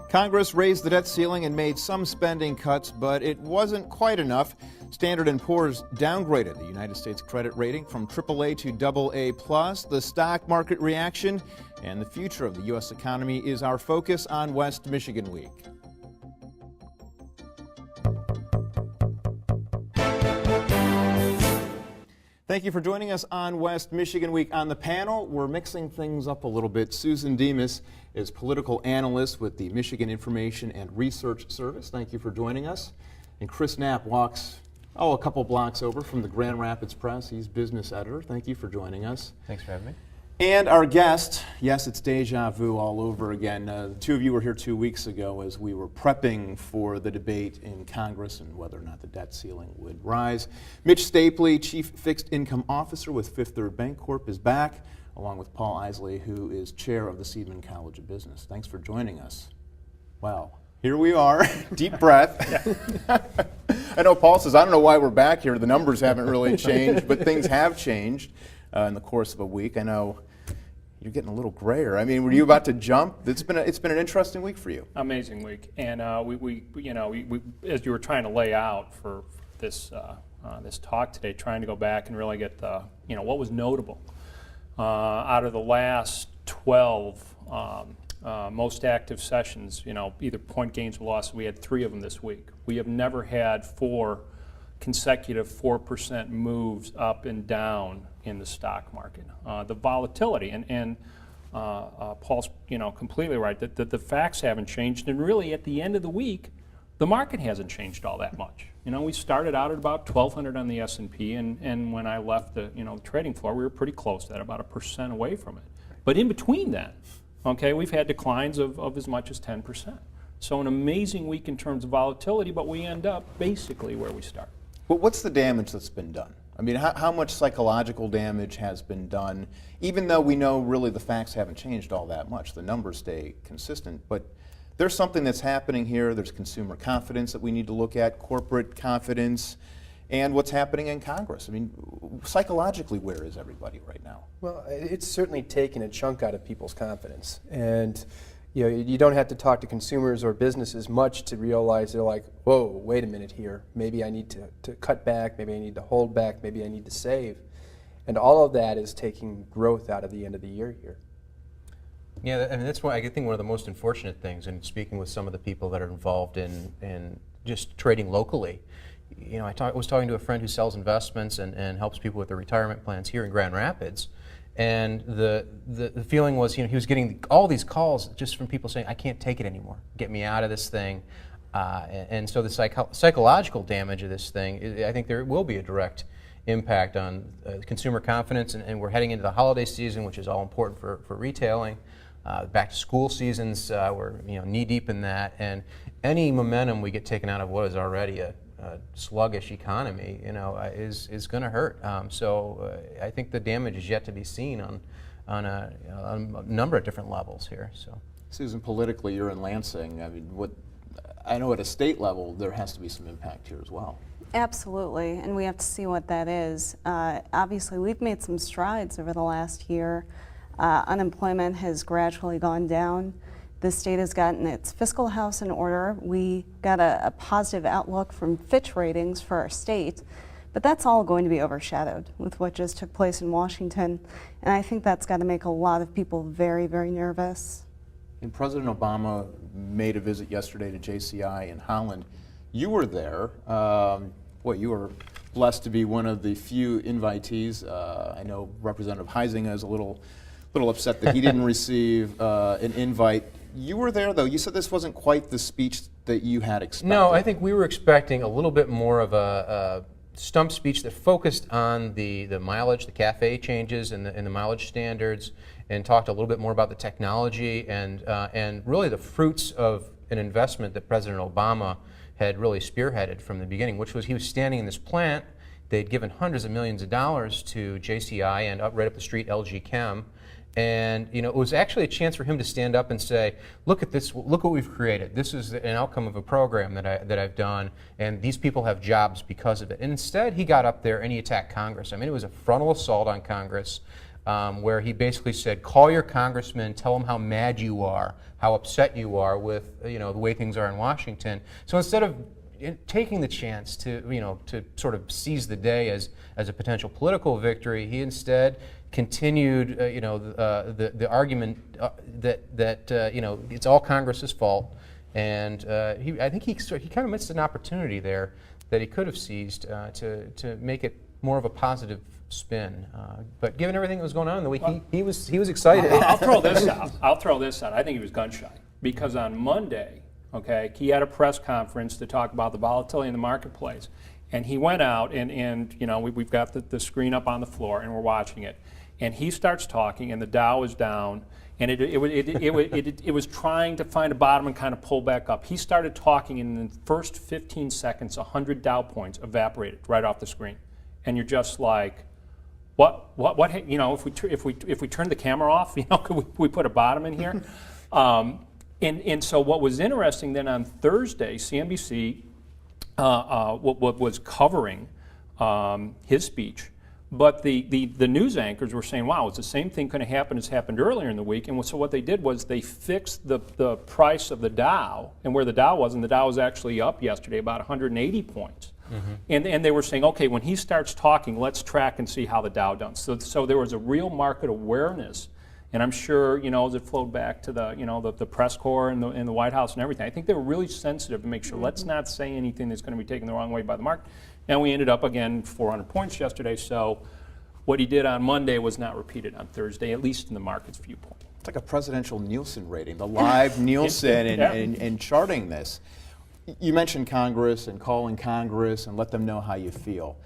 Congress raised the debt ceiling and made some spending cuts, but it wasn't quite enough. Standard & Poor's downgraded the United States credit rating from AAA to AA+. The stock market reaction and the future of the U.S. economy is our focus on West Michigan Week. Thank you for joining us on West Michigan Week. On the panel, we're mixing things up a little bit. Susan Demas is political analyst with the Michigan Information and Research Service. Thank you for joining us. And Chris Knapp walks, a couple blocks over from the Grand Rapids Press. He's business editor. Thank you for joining us. Thanks for having me. And our guest, yes, it's deja vu all over again. The two of you were here 2 weeks ago as we were prepping for the debate in Congress and whether or not the debt ceiling would rise. Mitch Stapley, Chief Fixed Income Officer with Fifth Third Bancorp, is back, along with Paul Isley, who is chair of the Seidman College of Business. Thanks for joining us. Wow. Here we are. Deep breath. I know Paul says, I don't know why we're back here. The numbers haven't really changed, but things have changed in the course of a week. I know you're getting a little grayer. I mean, were you about to jump? It's been an interesting week for you. Amazing week, and we as you were trying to lay out for this this talk today, trying to go back and really get the what was notable out of the last 12 most active sessions. Either point gains or losses. We had 3 of them this week. We have never had 4 consecutive 4% moves up and down in the stock market. The volatility, and Paul's completely right that the facts haven't changed, and really at the end of the week, the market hasn't changed all that much. We started out at about 1,200 on the S&P, and when I left the trading floor, we were pretty close to that, about 1% away from it. But in between that, we've had declines of as much as 10%. So an amazing week in terms of volatility, but we end up basically where we start. But what's the damage that's been done? I mean, how much psychological damage has been done, even though we know really the facts haven't changed all that much. The numbers stay consistent, but there's something that's happening here. There's consumer confidence that we need to look at, corporate confidence, and what's happening in Congress. I mean, psychologically, where is everybody right now? Well, it's certainly taken a chunk out of people's confidence, and you don't have to talk to consumers or businesses much to realize they're like, whoa, wait a minute here. Maybe I need to cut back, maybe I need to hold back, maybe I need to save. And all of that is taking growth out of the end of the year here. Yeah, I mean, that's why I think one of the most unfortunate things, and speaking with some of the people that are involved in just trading locally, I was talking to a friend who sells investments and helps people with their retirement plans here in Grand Rapids. And the feeling was, he was getting all these calls just from people saying, I can't take it anymore. Get me out of this thing. And so the psychological damage of this thing, I think there will be a direct impact on consumer confidence. And we're heading into the holiday season, which is all important for retailing. Back to school seasons, we're knee deep in that. And any momentum we get taken out of what is already a sluggish economy, is going to hurt. So I think the damage is yet to be seen on a number of different levels here. So, Susan, politically, you're in Lansing. I mean, I know at a state level there has to be some impact here as well. Absolutely, and we have to see what that is. Obviously, we've made some strides over the last year. Unemployment has gradually gone down. The state has gotten its fiscal house in order. We got a positive outlook from Fitch ratings for our state, but that's all going to be overshadowed with what just took place in Washington, and I think that's got to make a lot of people very, very nervous. And President Obama made a visit yesterday to JCI in Holland. You were there. You were blessed to be one of the few invitees. I know Representative Heisinger is a little upset that he didn't receive an invite. You were there, though. You said this wasn't quite the speech that you had expected. No, I think we were expecting a little bit more of a stump speech that focused on the mileage, the CAFE changes, and the mileage standards, and talked a little bit more about the technology and really the fruits of an investment that President Obama had really spearheaded from the beginning, which was he was standing in this plant. They'd given hundreds of millions of dollars to JCI and right up the street LG Chem. And it was actually a chance for him to stand up and say, look at this, look what we've created. This is an outcome of a program that I've done, and these people have jobs because of it. And instead, he got up there and he attacked Congress. I mean, it was a frontal assault on Congress. where he basically said, call your congressman, tell him how mad you are, how upset you are with the way things are in Washington. So instead of taking the chance to to sort of seize the day as a potential political victory, he instead continued the argument that it's all Congress's fault, and I think he kind of missed an opportunity there that he could have seized to make it more of a positive spin. But given everything that was going on in the week, he was excited. I'll throw this out. I think he was gun shy because on Monday, okay, he had a press conference to talk about the volatility in the marketplace, and he went out and we've got the screen up on the floor and we're watching it, and he starts talking and the Dow is down. And it was trying to find a bottom and kind of pull back up. He started talking, and in the first 15 seconds, 100 Dow points evaporated right off the screen, and you're just like, what? If we turn the camera off, could we put a bottom in here? And so what was interesting then on Thursday, CNBC was covering his speech. But the news anchors were saying, wow, it's the same thing going to happen as happened earlier in the week. And so what they did was they fixed the price of the Dow and where the Dow was, and the Dow was actually up yesterday about 180 points. Mm-hmm. And they were saying, okay, when he starts talking, let's track and see how the Dow does. So there was a real market awareness. And I'm sure, as it flowed back to the press corps and the White House and everything, I think they were really sensitive to make sure, let's not say anything that's going to be taken the wrong way by the market. And we ended up, again, 400 points yesterday. So what he did on Monday was not repeated on Thursday, at least in the market's viewpoint. It's like a presidential Nielsen rating, the live Nielsen and charting this. You mentioned Congress and calling Congress and let them know how you feel.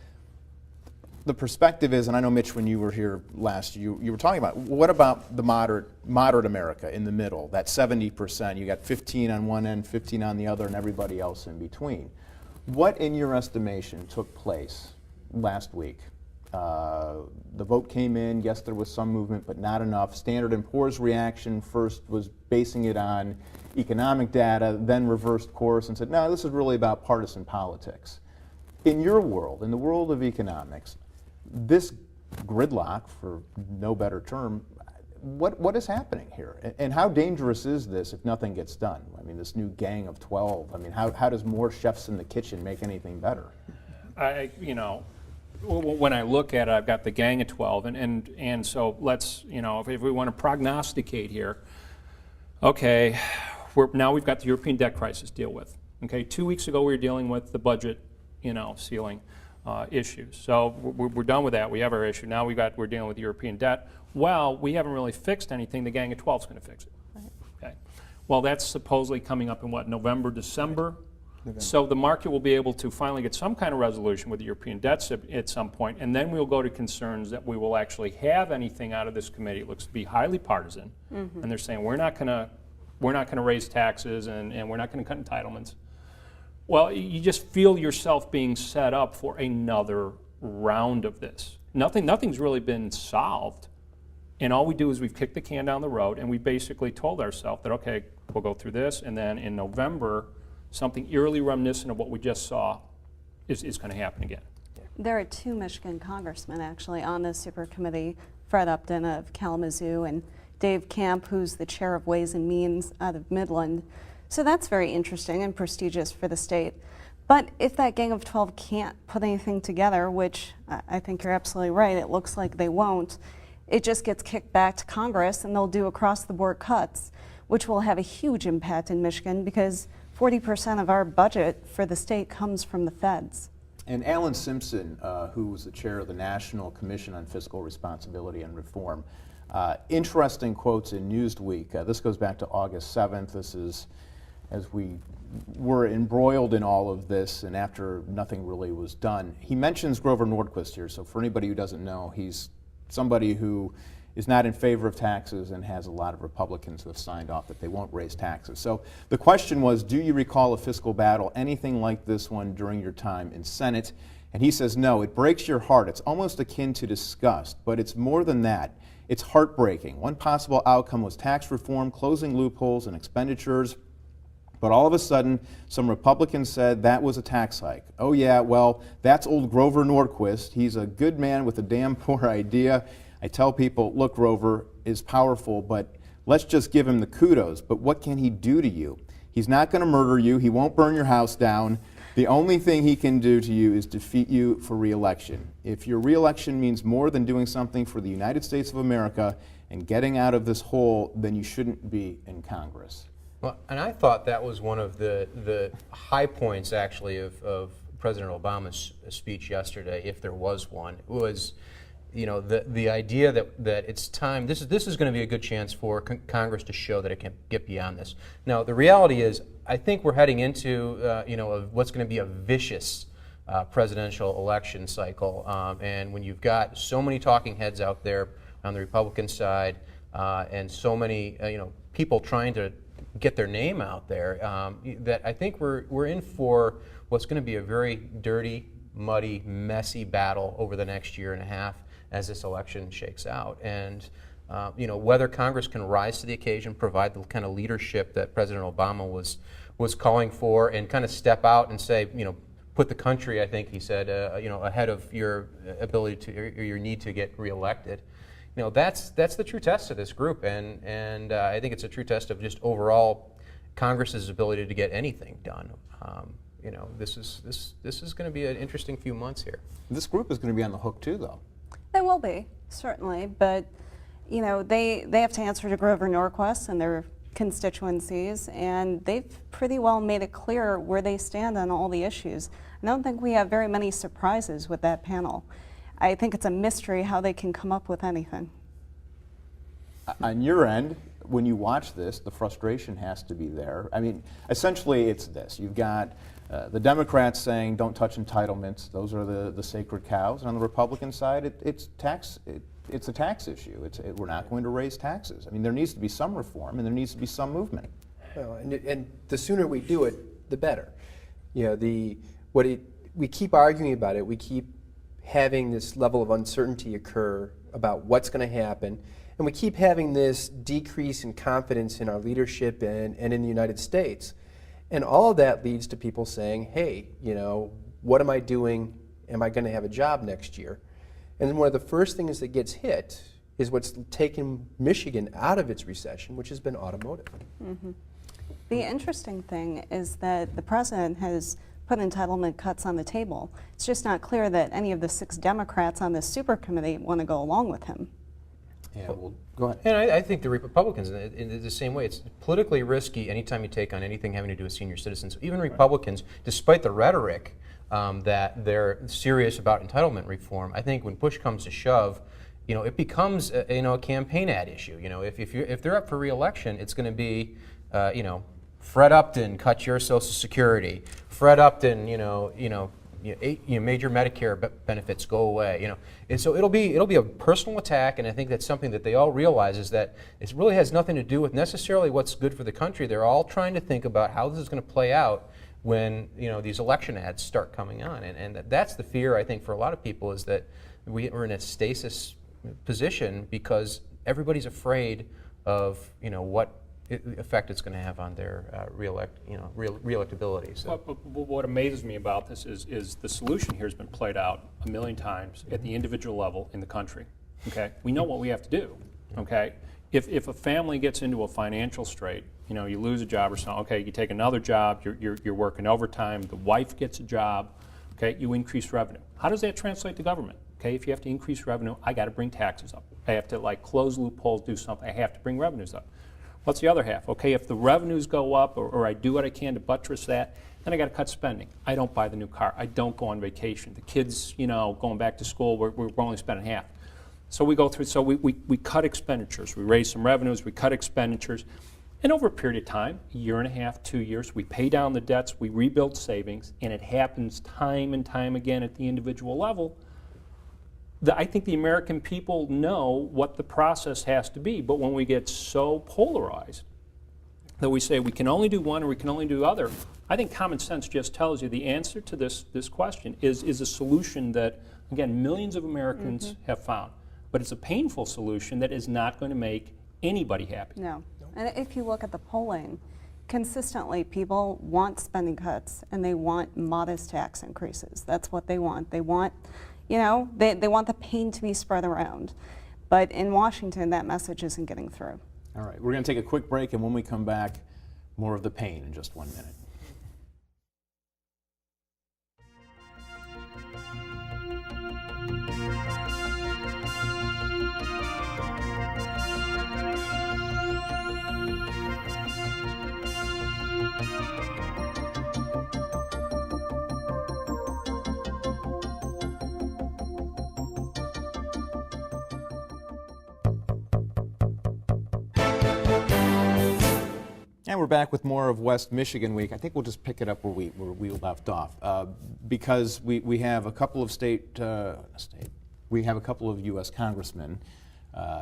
The perspective is, and I know, Mitch, when you were here last, you were talking about, what about the moderate America in the middle, that 70%? You got 15 on one end, 15 on the other, and everybody else in between. What, in your estimation, took place last week? The vote came in. Yes, there was some movement, but not enough. Standard & Poor's reaction first was basing it on economic data, then reversed course and said, no, this is really about partisan politics. In your world, in the world of economics, this gridlock, for no better term, what is happening here? And how dangerous is this if nothing gets done? I mean, this new gang of 12, I mean, how does more chefs in the kitchen make anything better? When I look at it, I've got the gang of 12, and so let's, if we want to prognosticate here, okay, now we've got the European debt crisis to deal with. Okay, 2 weeks ago we were dealing with the budget, ceiling issues. So we're done with that. We have our issue. Now we're dealing with European debt. Well, we haven't really fixed anything. The gang of 12 is going to fix it. Right. Okay. Well, that's supposedly coming up in what, November, December? November. So the market will be able to finally get some kind of resolution with the European debts at some point, and then we'll go to concerns that we will actually have anything out of this committee. It looks to be highly partisan, and they're saying we're not going to raise taxes and we're not going to cut entitlements. Well, you just feel yourself being set up for another round of this. Nothing's really been solved. And all we do is we've kicked the can down the road, and we basically told ourselves that, okay, we'll go through this, and then in November, something eerily reminiscent of what we just saw is going to happen again. There are 2 Michigan congressmen actually on this super committee, Fred Upton of Kalamazoo and Dave Camp, who's the chair of Ways and Means out of Midland. So that's very interesting and prestigious for the state. But if that gang of 12 can't put anything together, which I think you're absolutely right, it looks like they won't, it just gets kicked back to Congress and they'll do across-the-board cuts, which will have a huge impact in Michigan because 40% of our budget for the state comes from the feds. And Alan Simpson, who was the chair of the National Commission on Fiscal Responsibility and Reform, interesting quotes in Newsweek. This goes back to August 7th. This is as we were embroiled in all of this and after nothing really was done. He mentions Grover Nordquist here, so for anybody who doesn't know, he's somebody who is not in favor of taxes and has a lot of Republicans who have signed off that they won't raise taxes. So the question was, do you recall a fiscal battle, anything like this one during your time in Senate? And he says, no, it breaks your heart. It's almost akin to disgust, but it's more than that. It's heartbreaking. One possible outcome was tax reform, closing loopholes and expenditures. But all of a sudden, some Republicans said that was a tax hike. Oh yeah, well, that's old Grover Nordquist. He's a good man with a damn poor idea. I tell people, look, Grover is powerful, but let's just give him the kudos. But what can he do to you? He's not going to murder you. He won't burn your house down. The only thing he can do to you is defeat you for re-election. If your re-election means more than doing something for the United States of America and getting out of this hole, then you shouldn't be in Congress. Well, and I thought that was one of the high points, actually, of President Obama's speech yesterday, if there was one, was, you know, the idea that it's time. This is going to be a good chance for Congress to show that it can get beyond this. Now, the reality is, I think we're heading into what's going to be a vicious presidential election cycle, and when you've got so many talking heads out there on the Republican side, and so many people trying to get their name out there, that I think we're in for what's going to be a very dirty, muddy, messy battle over the next year and a half as this election shakes out. And whether Congress can rise to the occasion, provide the kind of leadership that President Obama was calling for, and kind of step out and say, put the country, I think he said, ahead of your ability to, or your need to get reelected. That's the true test of this group, and I think it's a true test of just overall Congress's ability to get anything done. This is going to be an interesting few months here. This group is going to be on the hook too, though. They will be, certainly, but they have to answer to Grover Norquist and their constituencies, and they've pretty well made it clear where they stand on all the issues. I don't think we have very many surprises with that panel. I think it's a mystery how they can come up with anything. On your end, when you watch this, the frustration has to be there. I mean, essentially it's this. You've got the Democrats saying don't touch entitlements. Those are the sacred cows. And on the Republican side, it's a tax issue. We're not going to raise taxes. I mean, there needs to be some reform and there needs to be some movement. Well, and the sooner we do it, the better. We keep arguing about it. We keep having this level of uncertainty occur about what's going to happen, and we keep having this decrease in confidence in our leadership and in the United States. And all of that leads to people saying, hey, what am I doing? Am I going to have a job next year? And then one of the first things that gets hit is what's taken Michigan out of its recession, which has been automotive. Mm-hmm. The interesting thing is that the president has put entitlement cuts on the table. It's just not clear that any of the 6 Democrats on this super committee want to go along with him. Yeah, well, go ahead. And I think the Republicans, in the same way, it's politically risky anytime you take on anything having to do with senior citizens. Even Republicans, despite the rhetoric that they're serious about entitlement reform, I think when push comes to shove, it becomes a campaign ad issue. If they're up for re-election, it's going to be, Fred Upton, cut your Social Security. Fred Upton, major Medicare benefits go away. And so it'll be a personal attack, and I think that's something that they all realize is that it really has nothing to do with necessarily what's good for the country. They're all trying to think about how this is going to play out when these election ads start coming on, and that's the fear I think for a lot of people is that we're in a stasis position because everybody's afraid of what effect it's going to have on their reelectability. So. What amazes me about this is the solution here has been played out a million times at the individual level in the country. Okay, we know what we have to do. Okay, if a family gets into a financial strait, you lose a job or something. Okay, you take another job. You're working overtime. The wife gets a job. Okay, you increase revenue. How does that translate to government? Okay, if you have to increase revenue, I got to bring taxes up. I have to close loopholes, do something. I have to bring revenues up. What's the other half? Okay, if the revenues go up or I do what I can to buttress that, then I got to cut spending. I don't buy the new car. I don't go on vacation. The kids, going back to school, we're only spending half. So we go through, so we cut expenditures. We raise some revenues, we cut expenditures. And over a period of time, a year and a half, 2 years, we pay down the debts, we rebuild savings, and it happens time and time again at the individual level. I think the American people know what the process has to be, but when we get so polarized that we say we can only do one or we can only do other, I think common sense just tells you the answer to this question is a solution that, again, millions of Americans have found. But it's a painful solution that is not going to make anybody happy. No. And if you look at the polling, consistently people want spending cuts and they want modest tax increases. That's what they want. They want, they want the pain to be spread around. But in Washington, that message isn't getting through. All right, we're going to take a quick break, and when we come back, more of the pain in just 1 minute. And we're back with more of West Michigan Week. I think we'll just pick it up where we left off, because we have a couple of we have a couple of U.S. congressmen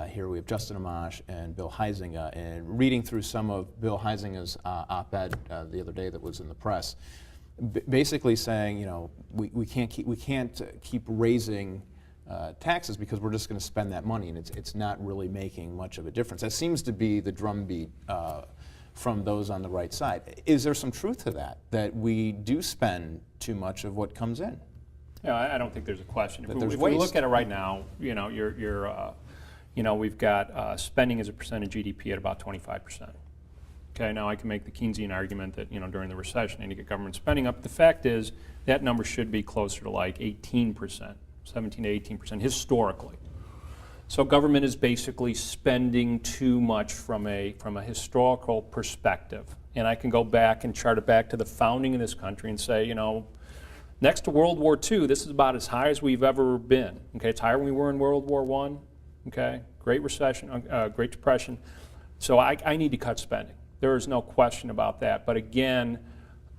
here. We have Justin Amash and Bill Huizenga, and reading through some of Bill Huizenga's op-ed the other day that was in the press, basically saying, you know, we can't keep raising taxes because we're just going to spend that money, and it's not really making much of a difference. That seems to be the drumbeat from those on the right side. Is there some truth to that we do spend too much of what comes in? Yeah, I don't think there's a question. There's If we waste. look at it right now, you know, we've got spending as a percent of GDP at about 25%. Okay, now I can make the Keynesian argument that, you know, during the recession, you get government spending up. The fact is that number should be closer to like 18%, 17 to 18% historically. So government is basically spending too much from a historical perspective. And I can go back and chart it back to the founding of this country and say, you know, next to World War II, this is about as high as we've ever been. Okay, it's higher than we were in World War I. Okay, Great Recession, Great Depression. So I need to cut spending. There is no question about that. But again,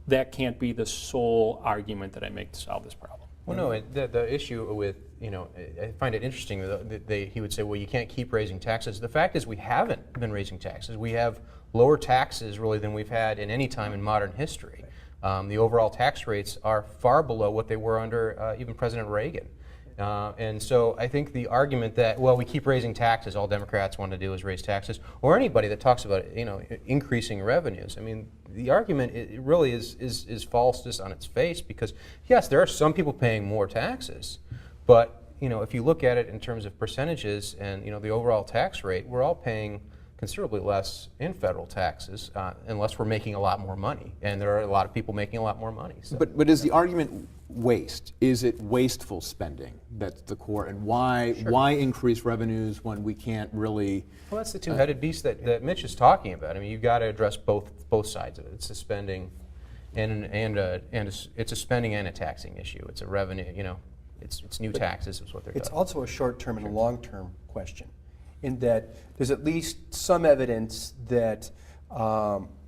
that can't be the sole argument that I make to solve this problem. Well, no, the issue with, you know, I find it interesting that he would say, well, you can't keep raising taxes. The fact is we haven't been raising taxes. We have lower taxes really than we've had in any time in modern history. The overall tax rates are far below what they were under even President Reagan. And so I think the argument that, well, we keep raising taxes, all Democrats want to do is raise taxes, or anybody that talks about, you know, increasing revenues, I mean, the argument it really is false just on its face, because yes, there are some people paying more taxes, but you know, if you look at it in terms of percentages and, you know, the overall tax rate, we're all paying considerably less in federal taxes unless we're making a lot more money, and there are a lot of people making a lot more money. So. But is the argument waste? Is it wasteful spending that's the core, and why increase revenues when we can't really? Well, that's the two-headed beast that Mitch is talking about. I mean, you've got to address both sides of it. It's a spending, and it's a spending and a taxing issue. It's a revenue. You know, it's new taxes is what they're. It's also a short-term and a long-term question, in that there's at least some evidence that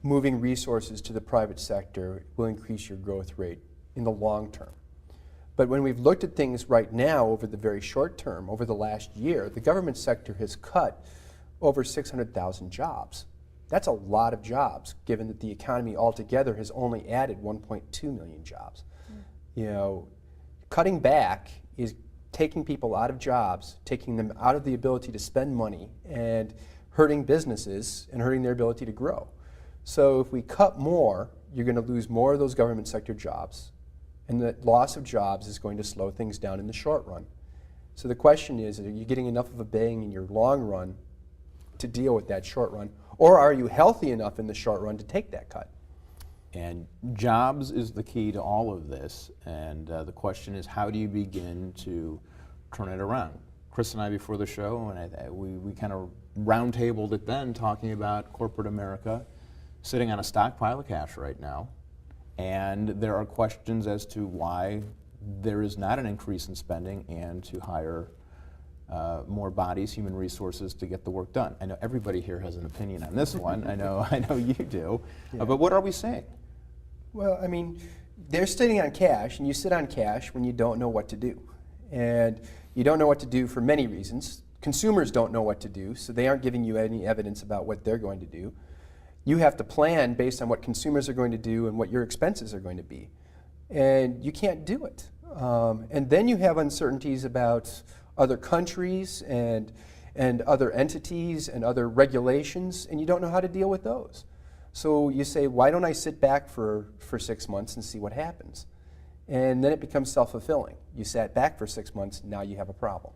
moving resources to the private sector will increase your growth rate in the long term. But when we've looked at things right now over the very short term, over the last year, the government sector has cut over 600,000 jobs. That's a lot of jobs, given that the economy altogether has only added 1.2 million jobs. You know, cutting back is taking people out of jobs, taking them out of the ability to spend money, and hurting businesses and hurting their ability to grow. So if we cut more, you're going to lose more of those government sector jobs, and the loss of jobs is going to slow things down in the short run. So the question is, are you getting enough of a bang in your long run to deal with that short run, or are you healthy enough in the short run to take that cut? And jobs is the key to all of this, and the question is, how do you begin to turn it around? Chris and I, before the show, and we kind of roundtabled it then, talking about corporate America sitting on a stockpile of cash right now, and there are questions as to why there is not an increase in spending and to hire more bodies, human resources, to get the work done. I know everybody here has an opinion on this one. I know you do. Yeah. But what are we saying? Well, I mean, they're sitting on cash, and you sit on cash when you don't know what to do. And you don't know what to do for many reasons. Consumers don't know what to do, so they aren't giving you any evidence about what they're going to do. You have to plan based on what consumers are going to do and what your expenses are going to be. And you can't do it. And then you have uncertainties about other countries and other entities and other regulations, and you don't know how to deal with those. So you say, why don't I sit back for 6 months and see what happens? And then it becomes self-fulfilling. You sat back for 6 months, now you have a problem.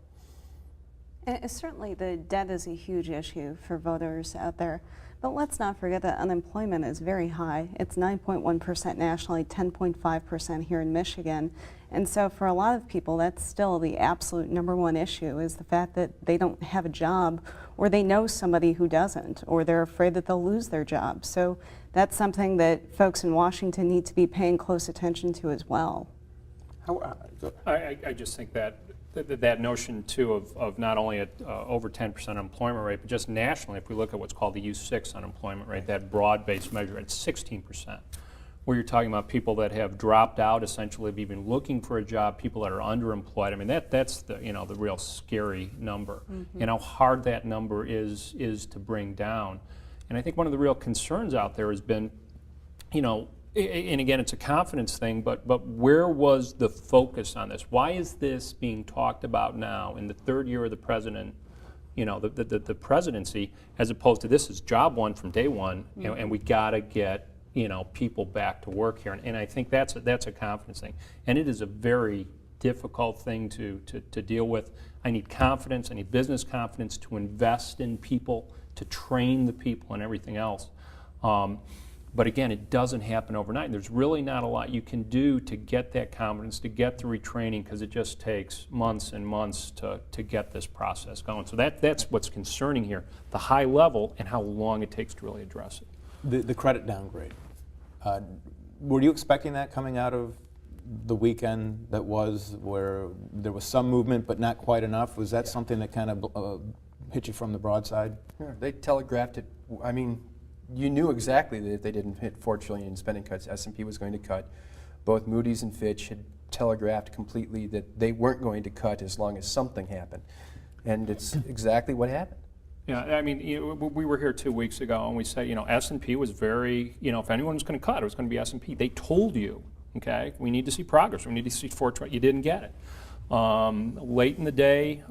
And certainly the debt is a huge issue for voters out there. But let's not forget that unemployment is very high. It's 9.1% nationally, 10.5% here in Michigan. And so for a lot of people, that's still the absolute #1 issue, is the fact that they don't have a job, or they know somebody who doesn't, or they're afraid that they'll lose their job. So that's something that folks in Washington need to be paying close attention to as well. I just think that notion too of not only at over 10% unemployment rate, but just nationally, if we look at what's called the U6 unemployment rate, that broad-based measure, it's 16%. Where you're talking about people that have dropped out, essentially, have even looking for a job, people that are underemployed. I mean, that's the the real scary number, and how hard that number is to bring down. And I think one of the real concerns out there has been, and again, it's a confidence thing, but where was the focus on this? Why is this being talked about now in the third year of the president, the presidency, as opposed to this is job one from day one, and we got to get people back to work here. And I think that's a confidence thing, and it is a very difficult thing to deal with. I need confidence. I need business confidence to invest in people, to train the people, and everything else. But again, it doesn't happen overnight. There's really not a lot you can do to get that confidence, to get the retraining, because it just takes months and months to get this process going. So that's what's concerning here, the high level and how long it takes to really address it. The credit downgrade. Were you expecting that coming out of the weekend that was, where there was some movement but not quite enough? Was that something that kind of hit you from the broadside? Yeah, they telegraphed it. I mean, you knew exactly that if they didn't hit $4 trillion in spending cuts, S&P was going to cut. Both Moody's and Fitch had telegraphed completely that they weren't going to cut as long as something happened. And it's exactly what happened. Yeah, I mean, we were here 2 weeks ago, and we said, S&P was very, if anyone was going to cut, it was going to be S&P. They told you, okay, we need to see progress. We need to see $4 trillion. You didn't get it. Late in the day,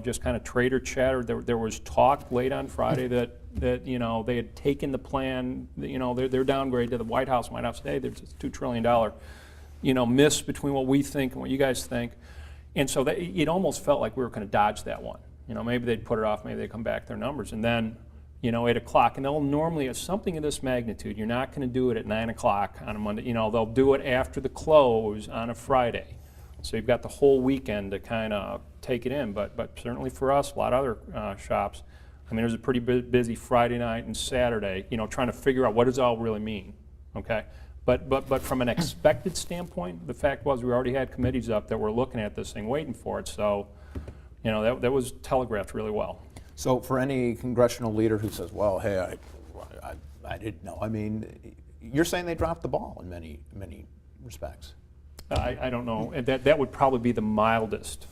just kind of trader chatter. There was talk late on Friday that they had taken the plan, their downgrade to the White House. White House today, there's a $2 trillion, miss between what we think and what you guys think. And so it almost felt like we were going to dodge that one. Maybe they'd put it off, maybe they'd come back their numbers. And then, 8 o'clock, and they'll normally, at something of this magnitude, you're not going to do it at 9 o'clock on a Monday. They'll do it after the close on a Friday. So you've got the whole weekend to kind of take it in. But certainly for us, a lot of other shops, I mean, it was a pretty busy Friday night and Saturday, trying to figure out what does it all really mean, okay? But from an expected standpoint, the fact was we already had committees up that were looking at this thing, waiting for it. So, that was telegraphed really well. So for any congressional leader who says, well, hey, I didn't know, I mean, you're saying they dropped the ball in many respects. I don't know. That would probably be the mildest,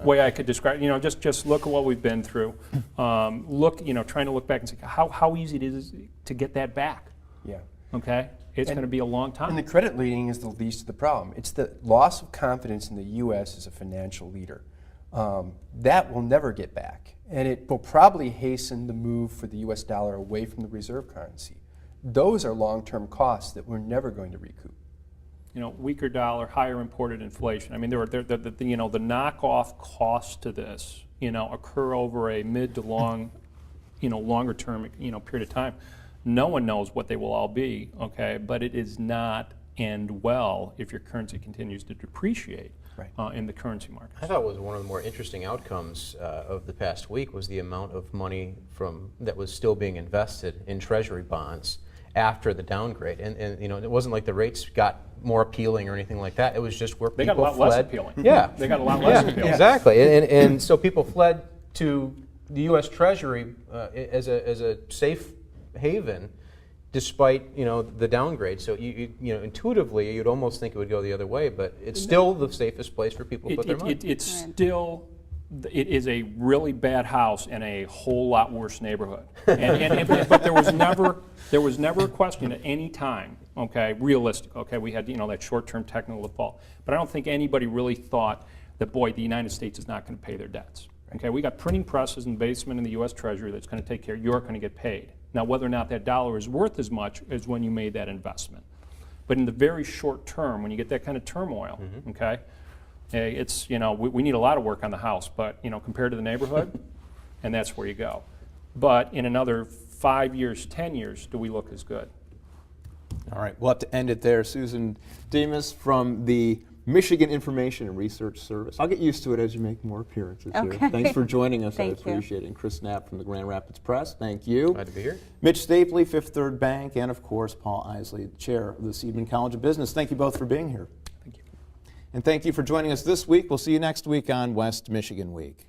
way I could describe. Just look at what we've been through. Trying to look back and say how easy it is to get that back. Yeah. Okay. It's going to be a long time. And the credit rating is the least of the problem. It's the loss of confidence in the U.S. as a financial leader. That will never get back, and it will probably hasten the move for the U.S. dollar away from the reserve currency. Those are long-term costs that we're never going to recoup. Weaker dollar, higher imported inflation. I mean, the knockoff costs to this, occur over a mid to long, longer term, period of time. No one knows what they will all be, okay? But it is not end well if your currency continues to depreciate in the currency market. I thought it was one of the more interesting outcomes of the past week was the amount of money that was still being invested in Treasury bonds after the downgrade, and it wasn't like the rates got more appealing or anything like that. It was just where they people got a lot fled. less appealing. Yeah, they got a lot less appealing. Exactly, and so people fled to the U.S. Treasury as a safe haven, despite the downgrade. So you intuitively you'd almost think it would go the other way, but it's still the safest place for people to put their money. It's still. It is a really bad house in a whole lot worse neighborhood. But there was never a question at any time, okay, realistic, okay, we had, that short-term technical default. But I don't think anybody really thought that, boy, the United States is not going to pay their debts. Okay, we got printing presses in the basement in the U.S. Treasury that's going to take care, you're going to get paid. Now, whether or not that dollar is worth as much as when you made that investment. But in the very short term, when you get that kind of turmoil, okay, It's, you know, we need a lot of work on the house, but, you know, compared to the neighborhood, and that's where you go. But in another 5 years, 10 years, do we look as good? All right, we'll have to end it there. Susan Demas from the Michigan Information and Research Service. I'll get used to it as you make more appearances here. Okay. Thanks for joining us. Thank I you. appreciate it. And Chris Knapp from the Grand Rapids Press, thank you. Glad to be here. Mitch Stapley, Fifth Third Bank, and of course, Paul Isley, Chair of the Seidman College of Business. Thank you both for being here. Thank you. And thank you for joining us this week. We'll see you next week on West Michigan Week.